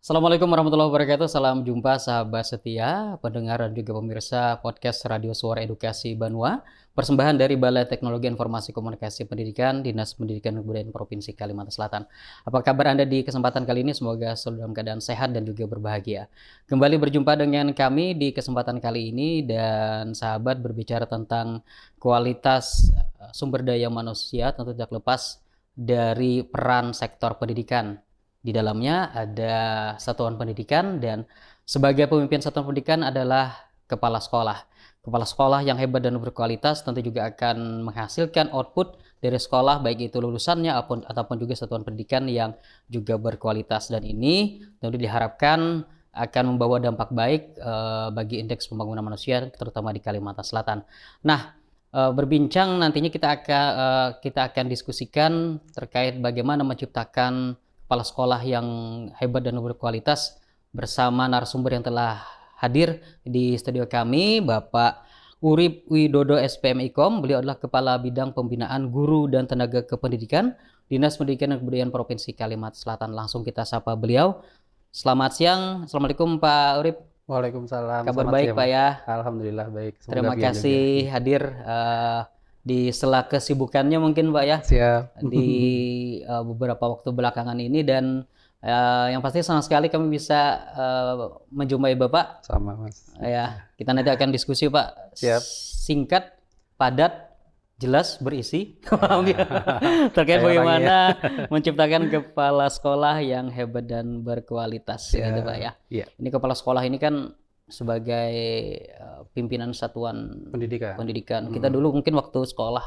Assalamualaikum warahmatullahi wabarakatuh. Salam jumpa sahabat setia, pendengar dan juga pemirsa podcast Radio Suara Edukasi Banua. Persembahan dari Balai Teknologi Informasi Komunikasi Pendidikan, Dinas Pendidikan dan Kebudayaan Provinsi Kalimantan Selatan. Apa kabar Anda di kesempatan kali ini? Semoga selalu dalam keadaan sehat dan juga berbahagia. Kembali berjumpa dengan kami di kesempatan kali ini dan sahabat berbicara tentang kualitas sumber daya manusia, tentu tidak lepas dari peran sektor pendidikan. Di dalamnya ada satuan pendidikan dan sebagai pemimpin satuan pendidikan adalah kepala sekolah. Kepala sekolah yang hebat dan berkualitas tentu juga akan menghasilkan output dari sekolah baik itu lulusannya ataupun juga satuan pendidikan yang juga berkualitas, dan ini tentu diharapkan akan membawa dampak baik bagi indeks pembangunan manusia terutama di Kalimantan Selatan. Nah, berbincang nantinya kita akan diskusikan terkait bagaimana menciptakan kepala sekolah yang hebat dan berkualitas bersama narasumber yang telah hadir di studio kami, Bapak Urip Widodo SPM-IKOM. Beliau adalah Kepala Bidang Pembinaan Guru dan Tenaga Kependidikan Dinas Pendidikan dan Kebudayaan Provinsi Kalimantan Selatan. Langsung kita sapa beliau. Selamat siang. Assalamualaikum Pak Urip. Waalaikumsalam. Kabar Selamat baik siang, Pak ya? Alhamdulillah baik. Semoga Terima kasih hadir di sela kesibukannya mungkin Pak ya. Siap. Di beberapa waktu belakangan ini, dan yang pasti senang sekali kami bisa menjumpai Bapak. Sama Mas. Ya, kita nanti akan diskusi Pak. Siap. Singkat, padat, jelas, berisi terkait Kayak bagaimana menciptakan kepala sekolah yang hebat dan berkualitas, gitu Pak ya. Iya. Ini kepala sekolah ini kan sebagai pimpinan satuan pendidikan. Kita dulu mungkin waktu sekolah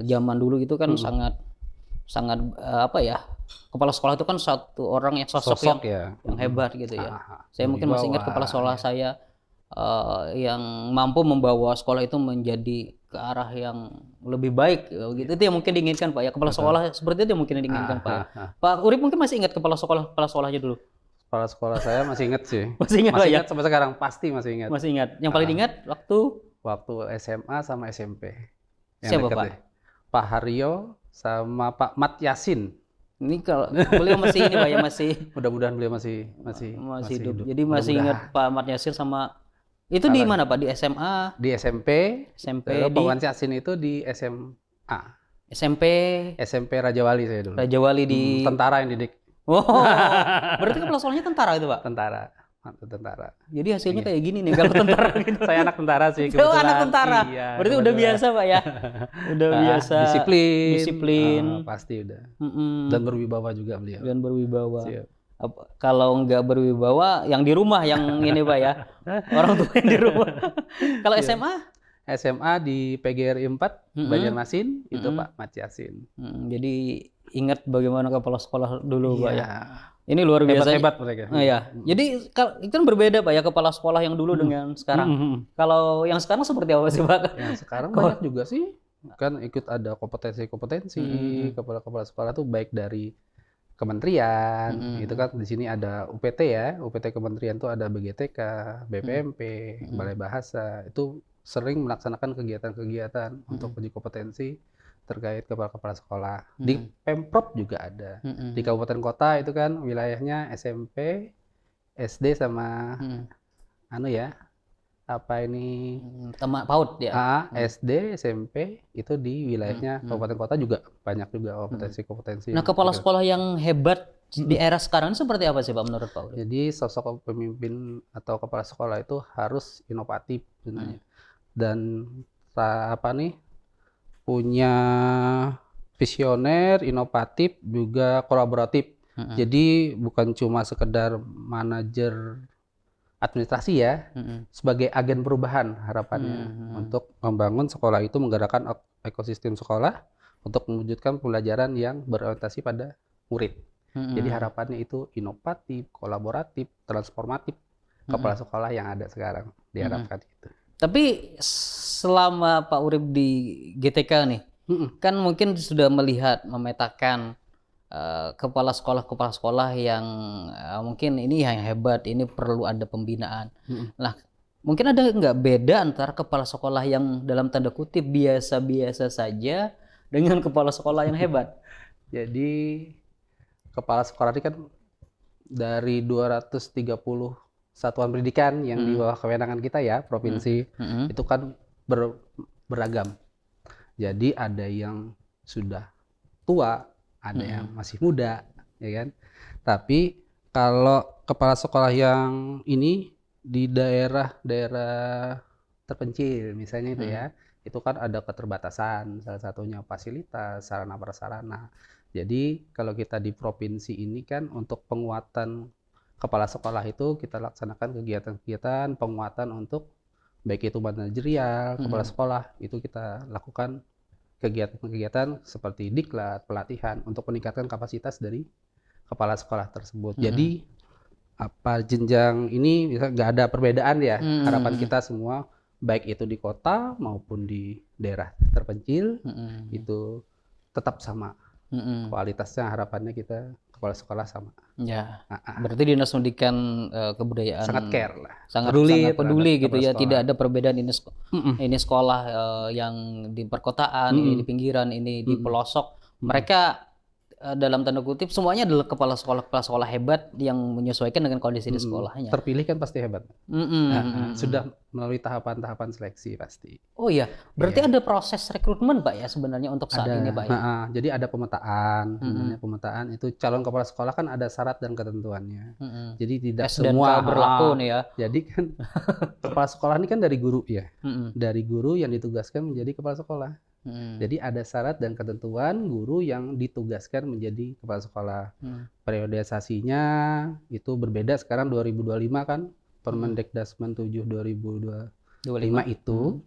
zaman dulu itu kan sangat apa ya, kepala sekolah itu kan satu orang yang sosok yang hebat gitu ya. Saya mungkin masih ingat kepala sekolah saya yang mampu membawa sekolah itu menjadi ke arah yang lebih baik gitu. Itu yang mungkin diinginkan Pak ya, kepala sekolah seperti itu yang mungkin diinginkan Pak ya. Pak Urip mungkin masih ingat kepala sekolahnya dulu? Kepala sekolah saya masih ingat sih. Masih ingat Pak ya? Sampai sekarang pasti masih ingat. Masih ingat. Yang paling ingat waktu SMA sama SMP. Siapa Pak? Pak Haryo sama Pak Mat Yasin. Ini kalau beliau masih ini Pak ya, masih mudah-mudahan beliau masih hidup. Jadi masih ingat Pak Mat Yasin sama itu di mana Pak? Di SMA? Di SMP. Lalu Pak Mat Yasin itu di SMA. SMP Rajawali saya dulu. Rajawali di tentara yang didik. Oh, berarti kepala sekolahnya tentara itu Pak? Tentara. Jadi hasilnya kayak gini nih kalau tentara gitu. Saya anak tentara sih kebetulan. Oh, anak tentara. Iya, berarti udah biasa Pak ya? Udah biasa. Disiplin. Pasti udah. Dan berwibawa juga beliau. Dan berwibawa. Siap. Kalau nggak berwibawa, yang di rumah yang ini Pak ya? Orang tua yang di rumah. Kalau SMA? SMA di PGRI 4, Banjarmasin, itu Pak Mat Yasin. Jadi ingat bagaimana kepala sekolah dulu Pak ya? Ini luar biasa. Hebat mereka. Iya. Jadi itu kan berbeda Pak ya, kepala sekolah yang dulu dengan sekarang. Kalau yang sekarang seperti apa sih Pak? Yang sekarang banyak juga sih. Kan ikut ada kompetensi. Kepala sekolah tuh baik dari kementerian. Itu kan di sini ada UPT ya. UPT kementerian tuh ada BGTK, BPMP, Balai Bahasa. Itu sering melaksanakan kegiatan-kegiatan untuk uji kompetensi terkait kepala sekolah. Di Pemprov juga ada. Di kabupaten kota itu kan wilayahnya SMP, SD sama PAUD ya. SD, SMP itu di wilayahnya kabupaten kota juga banyak juga kompetensi. Nah, kepala sekolah yang hebat di era sekarang ini seperti apa sih Pak menurut Pak? Jadi sosok pemimpin atau kepala sekolah itu harus inovatif sebenarnya. Dan punya visioner, inovatif, juga kolaboratif. Jadi bukan cuma sekedar manajer administrasi ya, sebagai agen perubahan harapannya untuk membangun sekolah itu, menggerakkan ekosistem sekolah untuk mewujudkan pembelajaran yang berorientasi pada murid. Jadi harapannya itu inovatif, kolaboratif, transformatif kepala sekolah yang ada sekarang diharapkan itu. Tapi selama Pak Urip di GTK nih, kan mungkin sudah melihat, memetakan kepala sekolah yang mungkin ini yang hebat, ini perlu ada pembinaan. Nah, mungkin ada nggak beda antara kepala sekolah yang dalam tanda kutip biasa-biasa saja dengan kepala sekolah yang hebat? Jadi kepala sekolah ini kan dari 230 satuan pendidikan yang di bawah kewenangan kita ya, provinsi, itu kan beragam. Jadi ada yang sudah tua, ada yang masih muda, ya kan? Tapi kalau kepala sekolah yang ini di daerah-daerah terpencil misalnya itu ya, itu kan ada keterbatasan, salah satunya fasilitas, sarana prasarana. Jadi kalau kita di provinsi ini kan untuk penguatan kepala sekolah itu kita laksanakan kegiatan-kegiatan penguatan untuk baik itu manajerial, kepala sekolah, itu kita lakukan kegiatan-kegiatan seperti diklat, pelatihan untuk meningkatkan kapasitas dari kepala sekolah tersebut. Jadi apa jenjang ini bisa nggak ada perbedaan ya. Harapan kita semua baik itu di kota maupun di daerah terpencil itu tetap sama kualitasnya. Harapannya kita kepala sekolah sama. Ya, berarti Dinas Pendidikan Kebudayaan Sangat care lah, sangat peduli peduli gitu ya. sekolah. Tidak ada perbedaan ini sekolah yang di perkotaan, ini di pinggiran, ini di pelosok. Mereka dalam tanda kutip semuanya adalah kepala sekolah hebat yang menyesuaikan dengan kondisi di sekolahnya. Terpilih kan pasti hebat. Sudah melalui tahapan-tahapan seleksi pasti. Oh iya, berarti ada proses rekrutmen Pak ya sebenarnya untuk saat ini Pak ya. Jadi ada pemetaan, namanya pemetaan itu calon kepala sekolah kan ada syarat dan ketentuannya. Jadi tidak semua berlaku nih ya. Jadi kan kepala sekolah ini kan dari guru ya, dari guru yang ditugaskan menjadi kepala sekolah. Jadi ada syarat dan ketentuan guru yang ditugaskan menjadi kepala sekolah. Periodisasinya itu berbeda sekarang 2025 kan, Permendikdasmen 7 2025 itu.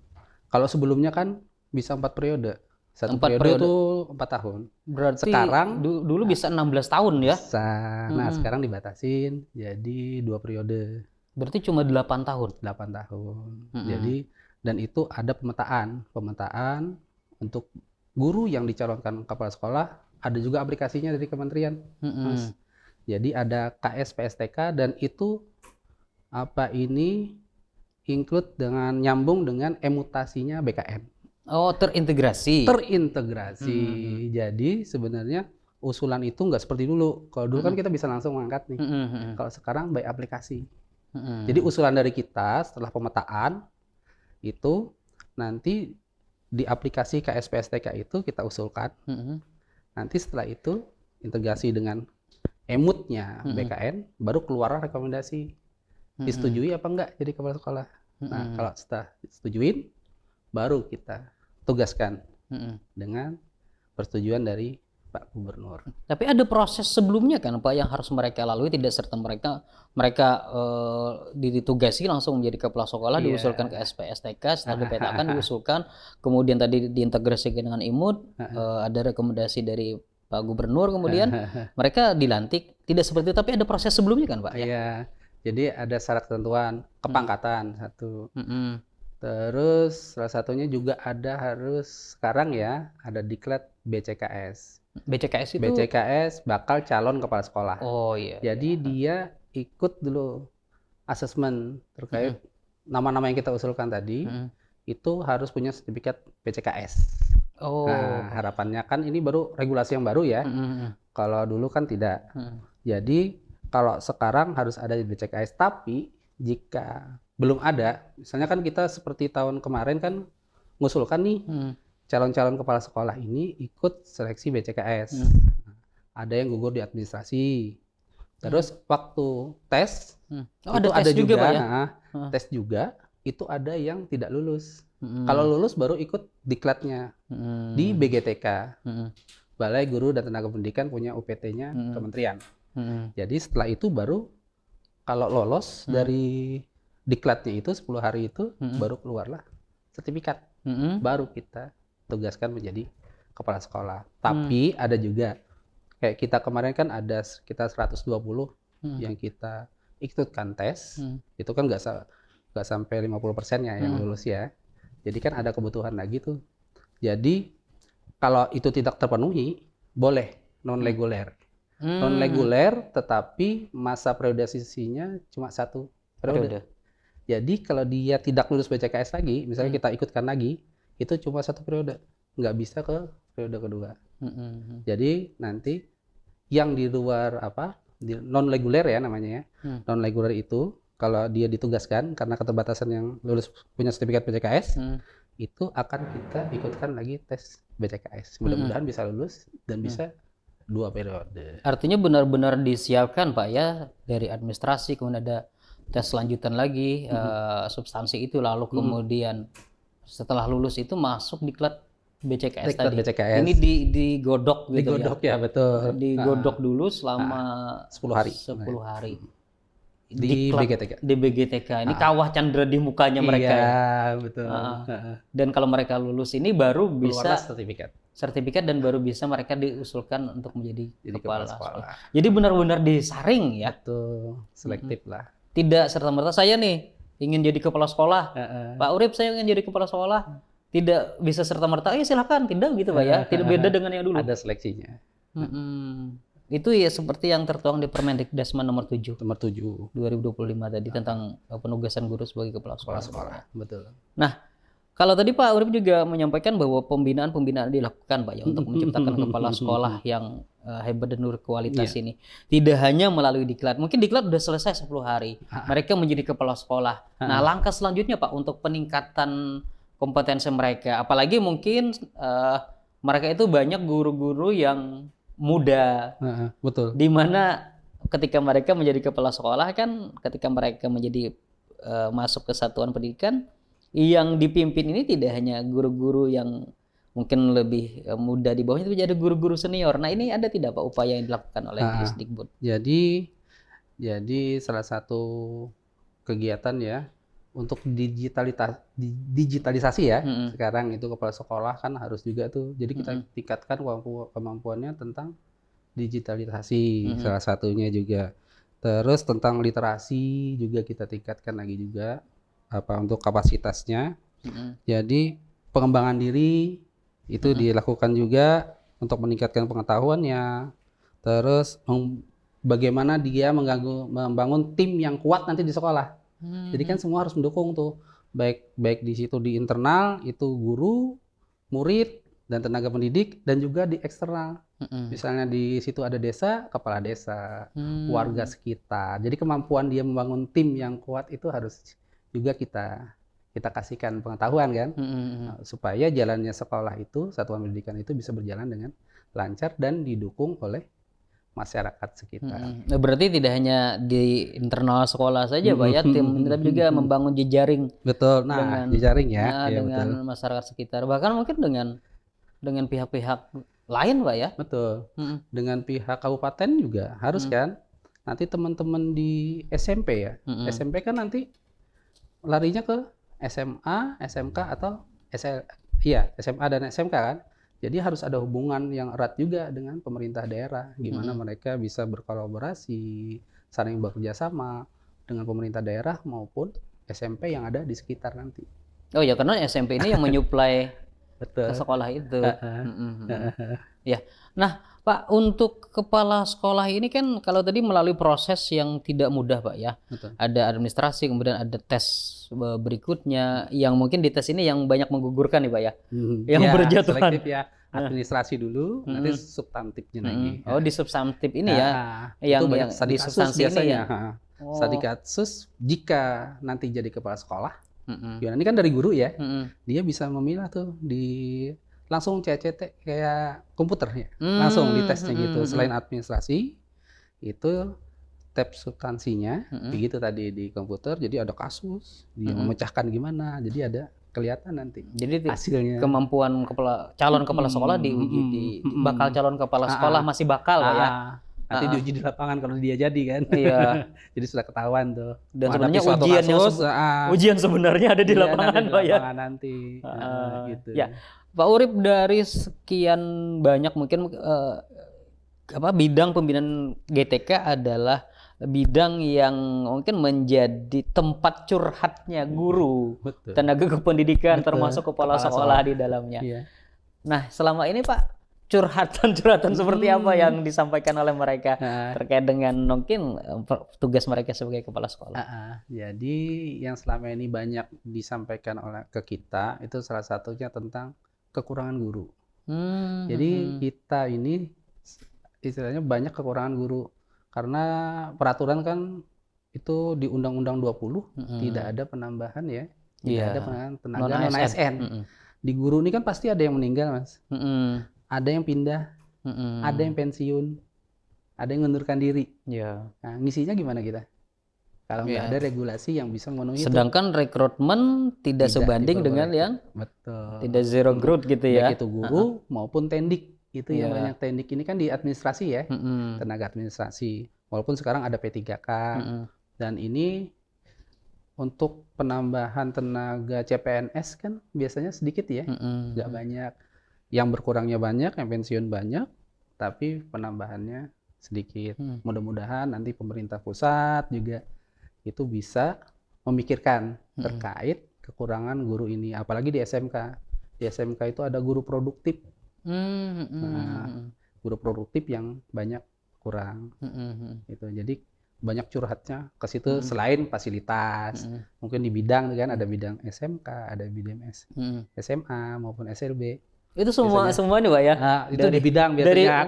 Kalau sebelumnya kan bisa 4 periode. Satu periode itu 4 tahun. Berarti sekarang dulu bisa 16 tahun ya? Bisa. Nah, sekarang dibatasin jadi 2 periode. Berarti cuma 8 tahun. 8 tahun. Jadi dan itu ada pemetaan untuk guru yang dicalonkan kepala sekolah, ada juga aplikasinya dari kementerian. Mas. Jadi ada KS PSTK dan itu include dengan nyambung dengan emutasinya BKN. Oh, terintegrasi. Jadi sebenarnya usulan itu nggak seperti dulu. Kalau dulu kan kita bisa langsung mengangkat nih. Kalau sekarang by aplikasi. Jadi usulan dari kita setelah pemetaan itu nanti di aplikasi KSPSTK itu kita usulkan. Nanti setelah itu integrasi dengan emutnya BKN, baru keluar rekomendasi. Disetujui apa enggak jadi kepala sekolah. Nah, kalau setelah disetujuin, baru kita tugaskan dengan persetujuan dari Pak Gubernur. Tapi ada proses sebelumnya kan Pak yang harus mereka lalui, tidak serta mereka ditugasi langsung menjadi kepala sekolah, diusulkan ke SPSTK, setelah dipetakan diusulkan, kemudian tadi diintegrasikan dengan IMUT, ada rekomendasi dari Pak Gubernur, kemudian mereka dilantik. Tidak seperti itu, tapi ada proses sebelumnya kan Pak? Iya, jadi ada syarat ketentuan kepangkatan satu. Terus salah satunya juga ada harus sekarang ya ada diklat BCKS. BCKS itu? BCKS bakal calon kepala sekolah. Oh iya. Jadi dia ikut dulu asesmen terkait nama-nama yang kita usulkan tadi, itu harus punya sertifikat BCKS. Oh. Nah, harapannya kan ini baru regulasi yang baru ya. Kalau dulu kan tidak. Jadi kalau sekarang harus ada BCKS, tapi jika belum ada, misalnya kan kita seperti tahun kemarin kan ngusulkan nih calon-calon kepala sekolah ini ikut seleksi BCKS. Ada yang gugur di administrasi. Terus waktu tes itu ada juga Pak, ya? Tes juga itu ada yang tidak lulus. Kalau lulus baru ikut diklatnya di BGTK. Balai Guru dan Tenaga Pendidikan punya UPT-nya kementerian. Jadi setelah itu baru kalau lolos dari diklatnya itu 10 hari itu baru keluarlah sertifikat. Baru kita tugaskan menjadi kepala sekolah. Tapi ada juga kayak kita kemarin kan ada sekitar 120 yang kita ikutkan tes. Itu kan nggak sampai 50% ya yang lulus ya. Jadi kan ada kebutuhan lagi tuh. Jadi kalau itu tidak terpenuhi boleh non reguler. Non reguler tetapi masa periodisasinya cuma 1 periode. Jadi kalau dia tidak lulus BCKS lagi, misalnya kita ikutkan lagi, itu cuma 1 periode, nggak bisa ke periode kedua. Jadi nanti yang di luar non reguler ya namanya ya. Hmm. Non reguler itu kalau dia ditugaskan karena keterbatasan yang lulus punya sertifikat BCKS, itu akan kita ikutkan lagi tes BCKS. Mudah-mudahan bisa lulus dan bisa 2 periode. Artinya benar-benar disiapkan Pak ya, dari administrasi, kemudian ada tes lanjutan lagi, substansi itu, lalu kemudian setelah lulus itu masuk diklat BCKS Diklat tadi. BCKS. Ini digodok gitu Digodok ya, betul. Digodok dulu selama 10 hari. 10 hari. Di Diklat BGTK. di BGTK. Ini kawah candra di mukanya mereka ya. Iya, betul. Dan kalau mereka lulus ini baru Keluarlah bisa sertifikat dan baru bisa mereka diusulkan untuk menjadi kepala sekolah. Jadi benar-benar disaring ya. Betul, selektif lah. Tidak serta-merta saya nih ingin jadi kepala sekolah. Pak Urip saya ingin jadi kepala sekolah. Tidak bisa serta-merta, silakan, tidak gitu Pak ya. Tidak beda dengan yang dulu. Ada seleksinya. Itu ya seperti yang tertuang di Permendikdasmen nomor 7 2025 tadi tentang penugasan guru sebagai kepala sekolah. Betul. Nah, kalau tadi Pak Urip juga menyampaikan bahwa pembinaan dilakukan Pak ya untuk menciptakan kepala sekolah yang hebat dan berkualitas ini. Tidak hanya melalui diklat. Mungkin diklat sudah selesai 10 hari. Mereka menjadi kepala sekolah. Nah, langkah selanjutnya Pak untuk peningkatan kompetensi mereka. Apalagi mungkin mereka itu banyak guru-guru yang muda. Betul. Di mana ketika mereka menjadi kepala sekolah kan, ketika mereka menjadi masuk ke satuan pendidikan, yang dipimpin ini tidak hanya guru-guru yang mungkin lebih muda di bawahnya, tapi jadi guru-guru senior. Nah, ini ada tidak Pak upaya yang dilakukan oleh Disdikbud? Jadi salah satu kegiatan ya untuk digitalisasi ya. Sekarang itu kepala sekolah kan harus juga tuh. Jadi kita tingkatkan kemampuannya tentang digitalisasi salah satunya juga. Terus tentang literasi juga kita tingkatkan lagi juga untuk kapasitasnya. Jadi pengembangan diri itu dilakukan juga untuk meningkatkan pengetahuannya. Terus bagaimana dia membangun tim yang kuat nanti di sekolah. Jadi kan semua harus mendukung tuh, baik di situ di internal itu guru, murid dan tenaga pendidik, dan juga di eksternal. Misalnya di situ ada desa, kepala desa, warga sekitar. Jadi kemampuan dia membangun tim yang kuat itu harus juga kita kasihkan pengetahuan kan, supaya jalannya sekolah itu, satuan pendidikan itu bisa berjalan dengan lancar dan didukung oleh masyarakat sekitar. Berarti tidak hanya di internal sekolah saja Pak ya, tim, tapi juga membangun jejaring. Betul. Nah, jejaring ya. Dengan betul. Masyarakat sekitar, bahkan mungkin dengan pihak-pihak lain Pak ya. Betul. Dengan pihak kabupaten juga harus kan. Nanti teman-teman di SMP ya. SMP kan nanti larinya ke SMA, SMK atau SMA dan SMK kan. Jadi harus ada hubungan yang erat juga dengan pemerintah daerah, gimana mereka bisa berkolaborasi, saling bekerja sama dengan pemerintah daerah maupun SMP yang ada di sekitar nanti. Oh ya, karena SMP ini yang menyuplai ke sekolah itu. Ya. Nah, Pak, untuk kepala sekolah ini kan kalau tadi melalui proses yang tidak mudah Pak ya. Betul. Ada administrasi, kemudian ada tes berikutnya yang mungkin di tes ini yang banyak menggugurkan nih Pak ya. Yang berjatuhan. Selektif ya. Administrasi dulu, nanti substantifnya lagi. Oh, di substantif ini ya. Yang di substansi biasanya. Studi kasus jika nanti jadi kepala sekolah. Ya, ini kan dari guru ya. Dia bisa memilah tuh langsung CCT kayak komputer ya. Langsung di tesnya gitu. Selain administrasi itu tab substansinya begitu tadi di komputer, jadi ada kasus, dia memecahkan gimana. Jadi ada kelihatan nanti. Jadi hasilnya. Kemampuan calon kepala sekolah diuji di bakal calon kepala sekolah masih bakal Pak ya. Nanti diuji di lapangan kalau dia jadi kan. Iya. Jadi sudah ketahuan tuh. Dan sebenarnya ujian sebenarnya ada di lapangan Pak ya. Lapangan nanti. Gitu. Ya. Pak Urip, dari sekian banyak mungkin bidang pembinaan GTK adalah bidang yang mungkin menjadi tempat curhatnya guru, tenaga kependidikan, termasuk kepala sekolah di dalamnya. Iya. Nah, selama ini Pak, curhatan seperti apa yang disampaikan oleh mereka terkait dengan mungkin tugas mereka sebagai kepala sekolah? Jadi yang selama ini banyak disampaikan ke kita itu salah satunya tentang kekurangan guru. Jadi kita ini istilahnya banyak kekurangan guru Karena peraturan kan itu di Undang-Undang 20 tidak ada penambahan ya. Tidak ada penambahan tenaga non-ASN. Di guru ini kan pasti ada yang meninggal, Mas. Ada yang pindah, ada yang pensiun, ada yang mengundurkan diri. Nah, ngisinya gimana kita? Kalau nggak ada regulasi yang bisa memenuhi itu. Sedangkan rekrutmen tidak sebanding dengan yang tidak zero growth gitu ya. Baik itu guru maupun tendik. Itu yang banyak tendik ini kan di administrasi ya, tenaga administrasi. Walaupun sekarang ada P3K dan ini untuk penambahan tenaga CPNS kan biasanya sedikit ya, nggak banyak. Yang berkurangnya banyak, yang pensiun banyak, tapi penambahannya sedikit. Mudah-mudahan nanti pemerintah pusat juga itu bisa memikirkan terkait kekurangan guru ini, apalagi di SMK. Di SMK itu ada guru produktif. Guru produktif yang banyak kurang. Gitu. Jadi banyak curhatnya ke situ selain fasilitas. Mungkin di bidang kan ada bidang SMK, ada bidang SMA maupun SLB. Itu semuanya Pak ya. Itu di bidang biasanya.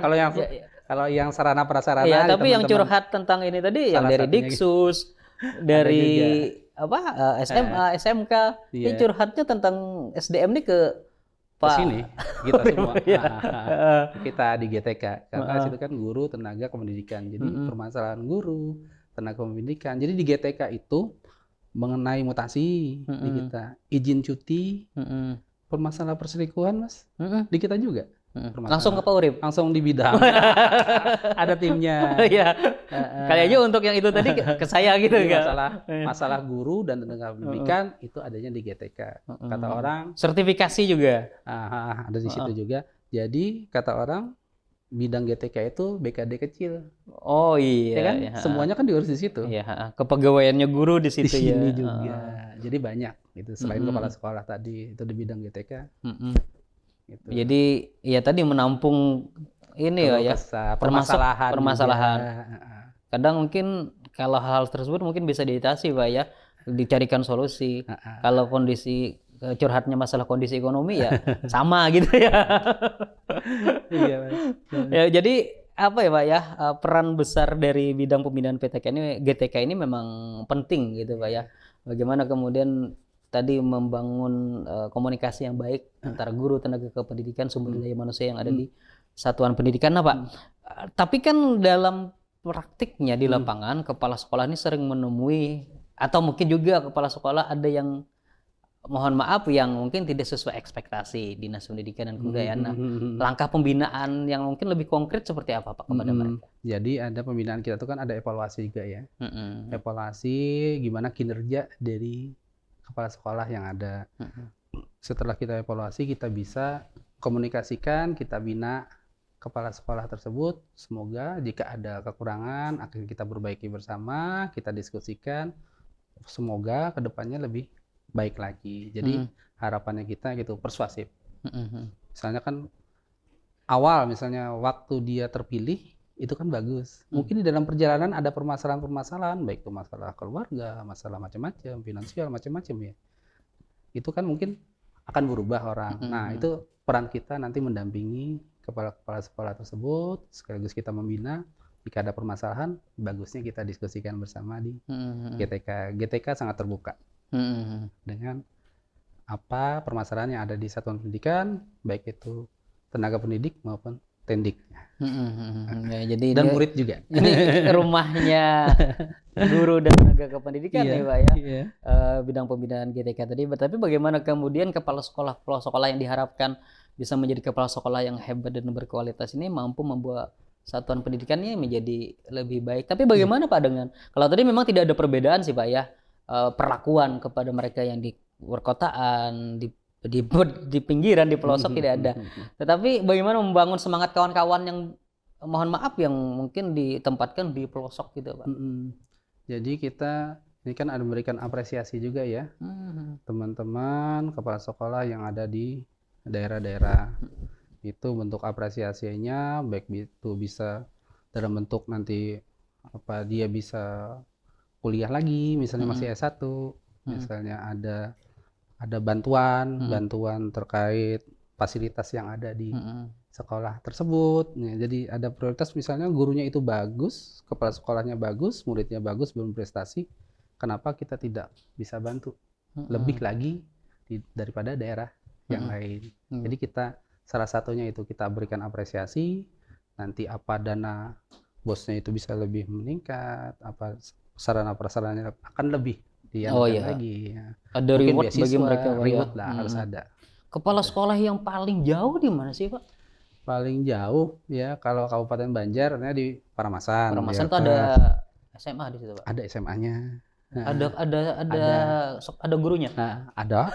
Kalau yang sarana prasarana. Iya, tapi yang curhat tentang ini tadi yang dari Diksus, dari SMA, SMK, ini curhatnya tentang SDM ini ke Pak sini kita semua. Kita di GTK karena situ kan guru tenaga kependidikan. Jadi permasalahan guru tenaga pendidikan. Jadi di GTK itu mengenai mutasi di kita, izin cuti, permasalahan perselingkuhan Mas, di kita juga. Langsung ke Pak Urip? Langsung di bidang. Ada timnya. Iya. Kayaknya untuk yang itu tadi ke saya gitu kan. Masalah guru dan tenaga pendidikan itu adanya di GTK. Kata orang. Sertifikasi juga. Ada di situ juga. Jadi kata orang bidang GTK itu BKD kecil. Oh iya. Ya kan? Iya. Semuanya kan diurus di situ. Iya. Kepegawaiannya guru di situ di sini juga. Jadi banyak. Itu selain kepala sekolah tadi itu di bidang GTK. Gitu. Jadi ya tadi menampung ini ya permasalahan. Kadang mungkin kalau hal tersebut mungkin bisa diatasi Pak ya, dicarikan solusi. Kalau kondisi curhatnya masalah kondisi ekonomi ya sama gitu ya. Iya, Mas. Ya jadi apa ya Pak ya, peran besar dari bidang pembinaan GTK ini memang penting gitu Pak ya. Bagaimana kemudian tadi membangun komunikasi yang baik antara guru, tenaga kependidikan, sumber daya manusia yang ada di satuan pendidikan. Nah Pak, tapi kan dalam praktiknya di lapangan kepala sekolah ini sering menemui atau mungkin juga kepala sekolah ada yang mohon maaf yang mungkin tidak sesuai ekspektasi Dinas Pendidikan dan Kebudayaan. Nah, langkah pembinaan yang mungkin lebih konkret seperti apa Pak kepada mereka? Jadi ada pembinaan kita itu kan ada evaluasi juga ya. Evaluasi gimana kinerja dari kepala sekolah yang ada. Setelah kita evaluasi, kita bisa komunikasikan, kita bina kepala sekolah tersebut. Semoga jika ada kekurangan akan kita perbaiki bersama, kita diskusikan. Semoga kedepannya lebih baik lagi. Jadi harapannya kita gitu persuasif. Misalnya kan awal misalnya waktu dia terpilih itu kan bagus. Mungkin di dalam perjalanan ada permasalahan-permasalahan, baik itu masalah keluarga, masalah macam-macam, finansial macam-macam ya. Itu kan mungkin akan berubah orang. Nah, itu peran kita nanti mendampingi kepala-kepala sekolah tersebut, sekaligus kita membina. Jika ada permasalahan, bagusnya kita diskusikan bersama di GTK. GTK sangat terbuka dengan apa permasalahan yang ada di satuan pendidikan, baik itu tenaga pendidik maupun tendik. Ya, jadi dan murid juga. Ini rumahnya guru dan tenaga kependidikan nih Pak ya. Bidang pembinaan GTK tadi. Tapi bagaimana kemudian kepala sekolah yang diharapkan bisa menjadi kepala sekolah yang hebat dan berkualitas ini mampu membuat satuan pendidikannya menjadi lebih baik. Tapi bagaimana Pak dengan kalau tadi memang tidak ada perbedaan sih Pak ya, perlakuan kepada mereka yang di perkotaan, di pinggiran, di pelosok tidak ada. Tetapi bagaimana membangun semangat kawan-kawan yang mohon maaf yang mungkin ditempatkan di pelosok gitu Pak. Jadi kita ini kan ada memberikan apresiasi juga ya, teman-teman kepala sekolah yang ada di daerah-daerah. Itu bentuk apresiasinya baik itu bisa dalam bentuk nanti apa dia bisa kuliah lagi misalnya masih S1, misalnya ada bantuan terkait fasilitas yang ada di sekolah tersebut. Ya, jadi ada prioritas misalnya gurunya itu bagus, kepala sekolahnya bagus, muridnya bagus, belum prestasi. Kenapa kita tidak bisa bantu lebih lagi daripada daerah yang lain? Jadi kita salah satunya itu kita berikan apresiasi. Nanti apa dana bosnya itu bisa lebih meningkat, apa sarana prasarananya akan lebih diangkat lagi. Ya. Ada Mungkin reward bagi beasiswa, mereka, Pak, reward lah harus ada. Kepala sekolah yang paling jauh di mana sih, Pak? Paling jauh ya kalau Kabupaten Banjar di Paramasan. Paramasan itu ada SMA di situ, Pak. Ada SMA-nya. Nah, ada gurunya. Nah, ada.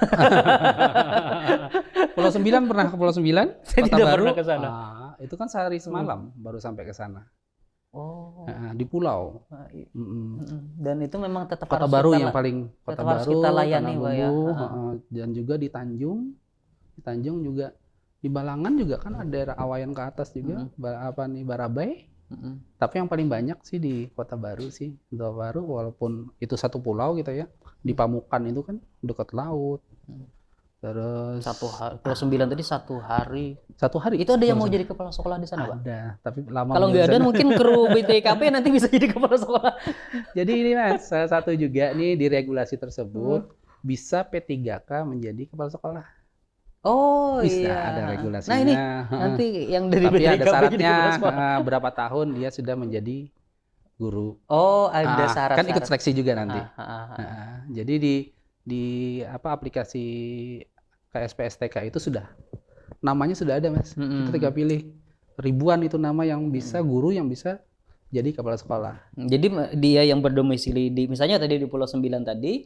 Pulau Sembilan pernah ke Pulau Sembilan? Saya Kota tidak Baru. pernah ke sana. Itu kan sehari semalam baru sampai ke sana. Oh. Di pulau. Dan itu memang tetap Kota harus Baru kita, yang paling Kota Baru, kita layani, Pak, ya. Dan juga di Tanjung. Di Tanjung juga di Balangan juga kan ada daerah Awayan ke atas juga. Barabai. Tapi yang paling banyak sih di Kota Baru sih. Kota Baru walaupun itu satu pulau gitu ya. Di Pamukan itu kan dekat laut. Terus Pulau Sembilan tadi 1 hari. 1 hari. Itu ada yang mau jadi kepala sekolah di sana, Pak? Ada, tapi lama. Kalau nggak ada mungkin kru BTKP nanti bisa jadi kepala sekolah. Jadi ini Mas, salah satu juga nih di regulasi tersebut bisa P3K menjadi kepala sekolah. Oh bisa, iya. ada regulasinya. Nah ini nanti yang dari tapi BTKP ada syaratnya berapa tahun dia sudah menjadi guru. Oh, ada syarat. Kan ikut seleksi juga nanti. Jadi di aplikasi KSPSTK itu sudah namanya sudah ada, Mas. Kita tinggal pilih ribuan itu nama yang bisa guru yang bisa jadi kepala sekolah. Jadi dia yang berdomisili di misalnya tadi di Pulau Sembilan tadi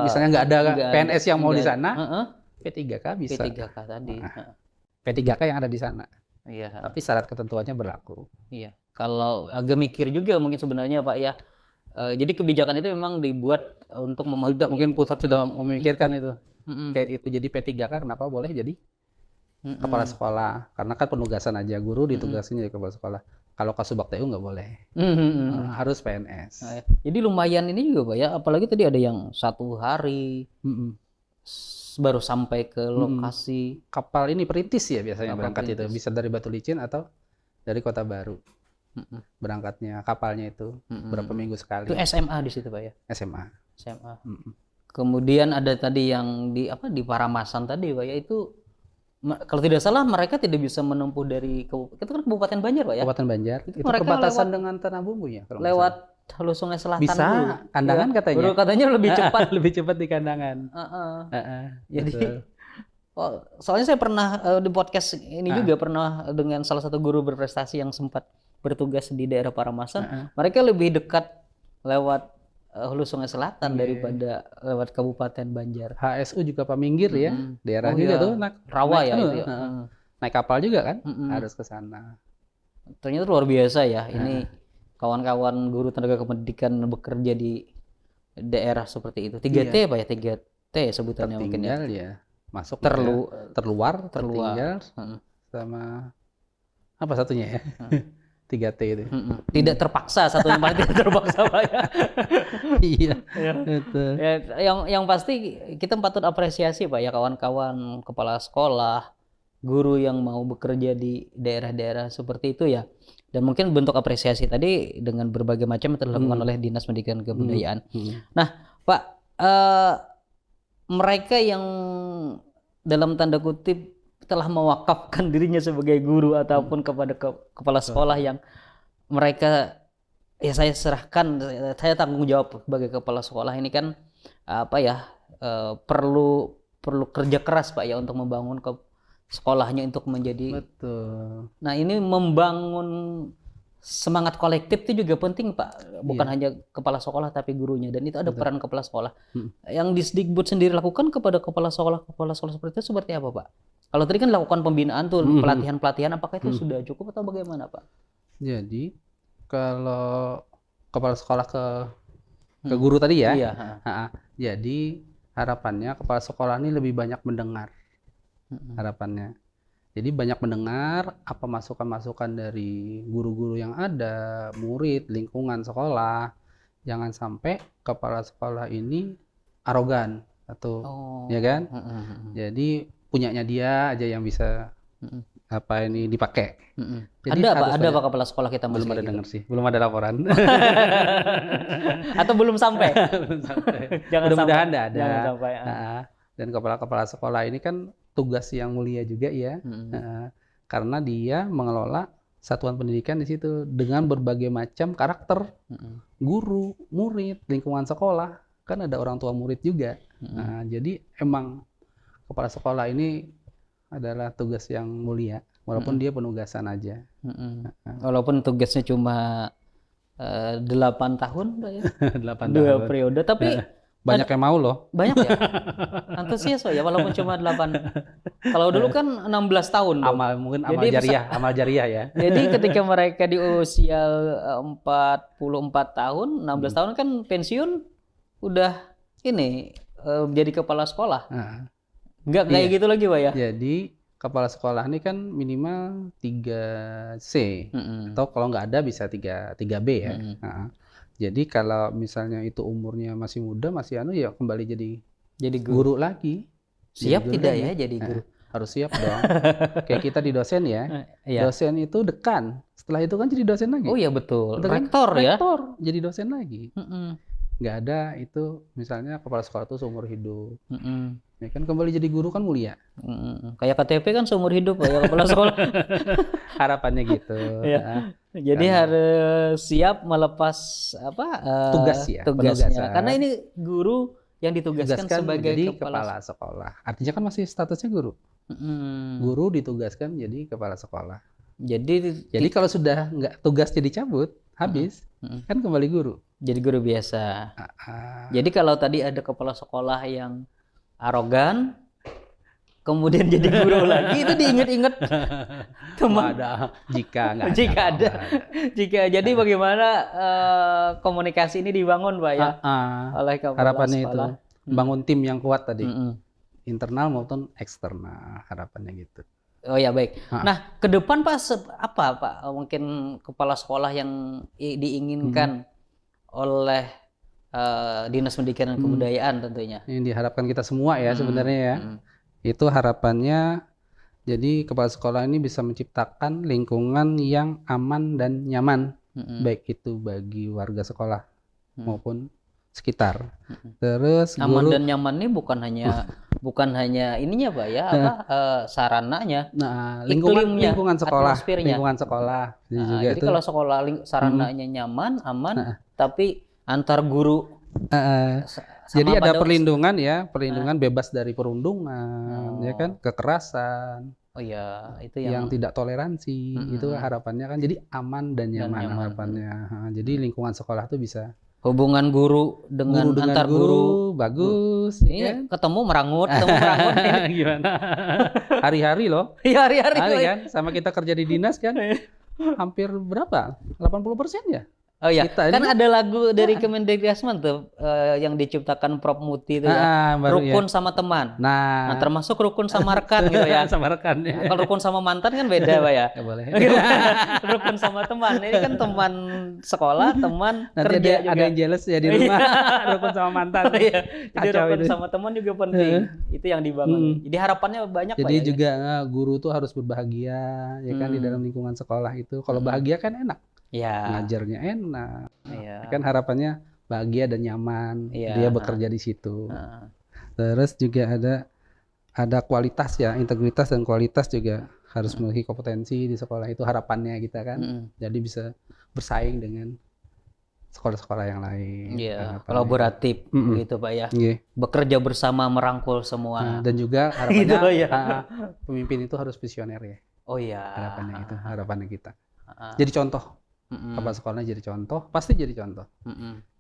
misalnya nggak ada PNS yang mau di sana. P3K bisa. P3K tadi. P3K yang ada di sana. Iya. Tapi syarat ketentuannya berlaku. Iya. Kalau agak mikir juga mungkin sebenarnya Pak ya. Jadi kebijakan itu memang dibuat untuk mungkin pusat sudah memikirkan itu. Kayak itu jadi P3K kenapa boleh jadi kepala sekolah? Karena kan penugasan aja guru ditugasin jadi kepala sekolah. Kalau Kasubag TU nggak boleh. Harus PNS. Jadi lumayan ini juga Pak ya. Apalagi tadi ada yang 1 hari. Baru sampai ke lokasi. Kapal ini perintis ya biasanya berangkat itu. Bisa dari Batu Licin atau dari Kota Baru. Berangkatnya kapalnya itu berapa minggu sekali. Itu SMA di situ Pak ya? SMA. Kemudian ada tadi yang di Paramasan tadi Pak ya, itu kalau tidak salah mereka tidak bisa menempuh dari itu kan Kabupaten Banjar Pak ya? Kabupaten Banjar. Itu lewat, perbatasan dengan Tanah Bumbu ya kalau lewat Hulu Sungai Selatan bisa dulu. kandangan ya, katanya. Baru katanya lebih cepat. Lebih cepat di kandangan. Jadi soalnya saya pernah di podcast ini juga pernah dengan salah satu guru berprestasi yang sempat bertugas di daerah Paramasan. Mereka lebih dekat lewat Hulu Sungai Selatan daripada lewat Kabupaten Banjar. HSU juga Paminggir ya. Daerah juga tuh Rawa ya itu. Naik kapal juga kan harus ke sana. Ternyata luar biasa ya. Ini kawan-kawan guru tenaga kependidikan bekerja di daerah seperti itu. 3T Pak ya? 3T sebutannya mungkin ya. Ya. Masuk terluar, tertinggal sama apa satunya ya? 3T itu. Tidak terpaksa satunya Pak, tidak terpaksa Pak ya. Iya. Betul. Ya, yang pasti kita patut apresiasi Pak ya kawan-kawan kepala sekolah, guru yang mau bekerja di daerah-daerah seperti itu ya. Dan mungkin bentuk apresiasi tadi dengan berbagai macam yang telah dilakukan oleh Dinas Pendidikan dan Kebudayaan. Nah, Pak, mereka yang dalam tanda kutip telah mewakafkan dirinya sebagai guru ataupun kepada kepala sekolah yang mereka ya saya serahkan, saya tanggung jawab sebagai kepala sekolah ini kan perlu kerja keras Pak ya untuk membangun sekolahnya untuk menjadi. Betul. Nah ini membangun semangat kolektif itu juga penting Pak, bukan hanya kepala sekolah tapi gurunya, dan itu ada peran kepala sekolah. Yang Disdikbud sendiri lakukan kepada kepala sekolah seperti itu seperti apa Pak? Kalau tadi kan lakukan pembinaan tuh, pelatihan, apakah itu sudah cukup atau bagaimana Pak? Jadi kalau kepala sekolah ke guru tadi ya, jadi harapannya kepala sekolah ini lebih banyak mendengar. Harapannya. Jadi banyak mendengar apa masukan-masukan dari guru-guru yang ada, murid, lingkungan sekolah. Jangan sampai kepala sekolah ini arogan atau ya kan? Jadi punyanya dia aja yang bisa apa ini dipakai. Jadi Ada apa kepala sekolah kita belum ada gitu? dengar sih, belum ada laporan. Atau belum sampai? Belum sampai. Jangan Mudah-mudahan sampai. ada. Jangan sampai. Dan kepala-kepala sekolah ini kan tugas yang mulia juga ya, karena dia mengelola satuan pendidikan di situ dengan berbagai macam karakter, guru, murid, lingkungan sekolah, kan ada orang tua murid juga. Nah, jadi emang kepala sekolah ini adalah tugas yang mulia, walaupun dia penugasan aja. Walaupun tugasnya cuma 8 tahun, Pak ya. 8 2 tahun. periode, tapi Banyak yang mau loh. banyak ya. Antusias Pak ya, walaupun cuma 8. Kalau dulu kan 16 tahun loh. Mungkin Jadi amal jariah ya. Jadi ketika mereka di usia 44 tahun, 16 tahun kan pensiun udah ini jadi kepala sekolah. Nggak kayak gitu lagi Pak ya. Jadi kepala sekolah ini kan minimal 3C, atau kalau nggak ada bisa 3B ya. Jadi kalau misalnya itu umurnya masih muda, masih ya kembali jadi guru lagi. Siap tidak ya jadi guru? Harus siap dong. Kayak kita di dosen ya. Dosen itu dekan. Setelah itu kan jadi dosen lagi. Oh iya betul. Kan? Rektor ya. Rektor jadi dosen lagi. Nggak ada itu misalnya kepala sekolah itu seumur hidup. Ya kan kembali jadi guru kan mulia. Kayak KTP kan seumur hidup ya kepala sekolah. Harapannya gitu. Jadi harus siap melepas tugas ya, tugasnya. penugasan. Karena ini guru yang ditugaskan sebagai kepala sekolah. Artinya kan masih statusnya guru. Guru ditugaskan jadi kepala sekolah. Jadi kalau sudah nggak tugasnya dicabut, habis, kan kembali guru. Jadi guru biasa. Jadi kalau tadi ada kepala sekolah yang arogan, kemudian jadi guru lagi, itu diingat-ingat teman. Jika ada. Jadi bagaimana komunikasi ini dibangun Pak ya? Oleh kepala harapannya sekolah. Itu bangun tim yang kuat tadi, internal maupun eksternal, harapannya gitu. Oh ya baik. Nah ke depan Pak apa Pak mungkin kepala sekolah yang diinginkan oleh Dinas Pendidikan dan Kebudayaan tentunya. Yang diharapkan kita semua ya sebenarnya ya. Itu harapannya jadi kepala sekolah ini bisa menciptakan lingkungan yang aman dan nyaman, baik itu bagi warga sekolah maupun sekitar. Terus aman dan nyaman ini bukan hanya ininya Pak ya, sarananya. Nah, lingkungan sekolah, Jadi kalau sekolah sarananya nyaman, aman, tapi antar guru jadi ada perlindungan ya, bebas dari perundungan, ya kan, kekerasan. Oh ya, itu yang tidak toleransi, itu harapannya kan. Jadi aman dan nyaman harapannya. Jadi lingkungan sekolah tuh bisa hubungan guru dengan antar guru bagus. Ini ya? ketemu merangut. Gimana? Hari-hari loh. Iya hari-hari kan, sama kita kerja di dinas kan. Hampir berapa? 80% ya? Oh iya, kan ada lagu dari Kemendikbudrismen tuh yang diciptakan Prof Muti itu ya, rukun sama teman. Nah, termasuk rukun sama rekan gitu ya. Sama rekan ya. Kalau rukun sama mantan kan beda Pak ya. Nggak boleh. Rukun sama teman, ini kan teman sekolah, teman nanti kerja ada yang jealous ya di rumah. Rukun sama mantan. Jadi rukun sama teman juga penting. Itu yang dibangun. Jadi harapannya banyak Pak ya. Jadi juga guru tuh harus berbahagia ya kan di dalam lingkungan sekolah itu. Kalau bahagia kan enak. Ngajarnya enak, kan harapannya bahagia dan nyaman, dia bekerja di situ. Terus juga ada kualitas ya, integritas dan kualitas juga harus memiliki kompetensi di sekolah itu, harapannya kita kan. Jadi bisa bersaing dengan sekolah-sekolah yang lain. Kolaboratif gitu Pak ya. Bekerja bersama, merangkul semua. Dan juga harapannya pemimpin itu harus visioner ya. Oh iya. Harapannya itu, harapannya kita. Jadi contoh. Kepala sekolahnya jadi contoh, pasti jadi contoh.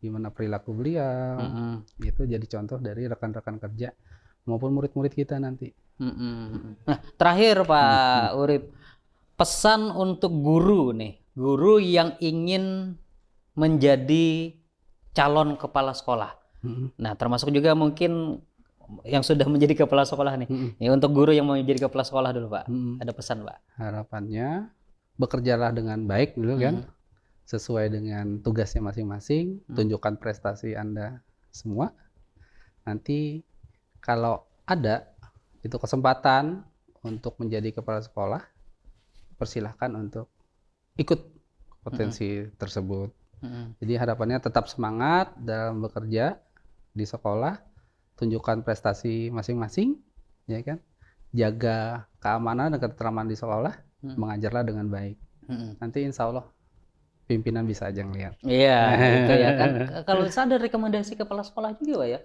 Gimana perilaku beliau, itu jadi contoh dari rekan-rekan kerja maupun murid-murid kita nanti. Nah, terakhir Pak Urip, pesan untuk guru nih, guru yang ingin menjadi calon kepala sekolah. Nah, termasuk juga mungkin yang sudah menjadi kepala sekolah nih. Untuk guru yang mau menjadi kepala sekolah dulu Pak, ada pesan Pak? Harapannya bekerjalah dengan baik dulu kan. Sesuai dengan tugasnya masing-masing, tunjukkan prestasi Anda semua. Nanti kalau ada itu kesempatan untuk menjadi kepala sekolah, persilahkan untuk ikut potensi tersebut. Jadi harapannya tetap semangat dalam bekerja di sekolah, tunjukkan prestasi masing-masing, ya kan? Jaga keamanan dan ketentraman di sekolah, mengajarlah dengan baik. Nanti insya Allah pimpinan bisa aja ngelihat. Iya, itu ya kan. Kalau ada rekomendasi kepala sekolah juga, Pak ya?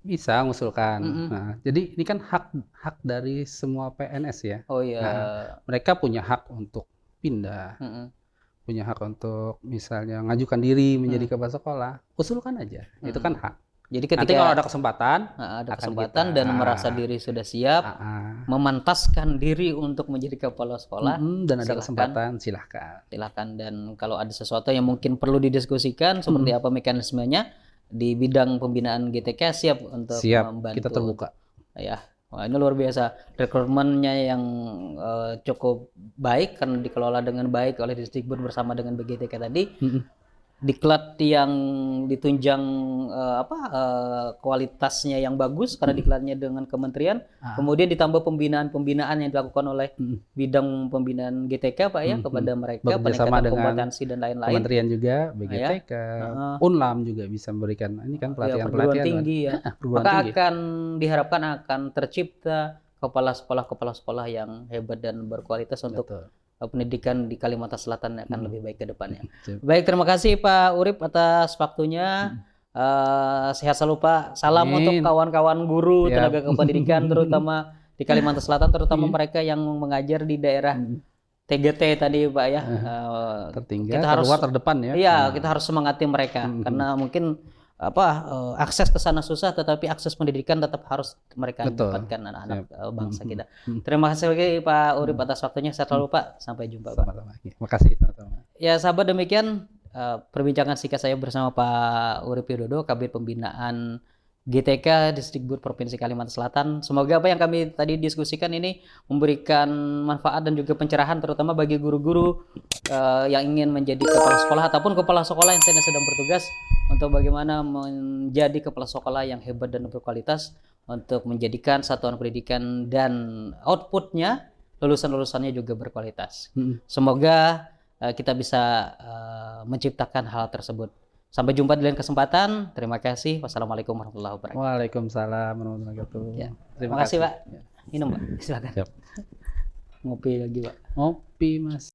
Bisa ngusulkan. Nah, jadi ini kan hak dari semua PNS ya. Oh iya. Nah, mereka punya hak untuk pindah, punya hak untuk misalnya ngajukan diri menjadi kepala sekolah, usulkan aja. Itu kan hak. Jadi ketika Nanti kalau ada kesempatan, dan merasa diri sudah siap, memantaskan diri untuk menjadi kepala sekolah, dan ada kesempatan, silahkan. Dan kalau ada sesuatu yang mungkin perlu didiskusikan, seperti apa mekanismenya di bidang pembinaan GTK, siap untuk membantu. Kita terbuka. Ya, wah, ini luar biasa. Rekrutmennya yang cukup baik karena dikelola dengan baik oleh Disdikbud bersama dengan BGTK tadi. Diklat yang ditunjang kualitasnya yang bagus karena diklatnya dengan kementerian, kemudian ditambah pembinaan yang dilakukan oleh bidang pembinaan GTK, Pak ya, kepada mereka, peningkatan kompetensi dan lain-lain. Kementerian juga, BGTK, Unlam juga bisa memberikan ini kan pelatihan tinggi ya. Maka diharapkan akan tercipta kepala sekolah yang hebat dan berkualitas untuk pendidikan di Kalimantan Selatan akan lebih baik ke depannya. Baik, terima kasih Pak Urip atas waktunya. Sehat selalu Pak. Salam untuk kawan-kawan guru tenaga kependidikan terutama di Kalimantan Selatan, terutama mereka yang mengajar di daerah TGT tadi Pak ya. Tertinggal, kita harus terdepan ya. Iya, kita harus semangati mereka karena mungkin akses ke sana susah, tetapi akses pendidikan tetap harus mereka dapatkan anak-anak bangsa kita. Terima kasih lagi Pak Urip atas waktunya. Sehat selalu Pak. Sampai jumpa Pak. Terima kasih. Ya sahabat, demikian perbincangan singkat saya bersama Pak Urip Widodo, Kabid Pembinaan GTK Disdikbud Provinsi Kalimantan Selatan. Semoga apa yang kami tadi diskusikan ini memberikan manfaat dan juga pencerahan terutama bagi guru-guru yang ingin menjadi kepala sekolah ataupun kepala sekolah yang sedang bertugas untuk bagaimana menjadi kepala sekolah yang hebat dan berkualitas untuk menjadikan satuan pendidikan dan outputnya, lulusan-lulusannya juga berkualitas. Semoga kita bisa menciptakan hal tersebut. Sampai jumpa di lain kesempatan. Terima kasih. Wassalamualaikum warahmatullahi wabarakatuh. Waalaikumsalam warahmatullahi wabarakatuh. Ya. Terima kasih Pak. Minum Pak. Silakan. Siap. Ngopi lagi Pak. Ngopi Mas.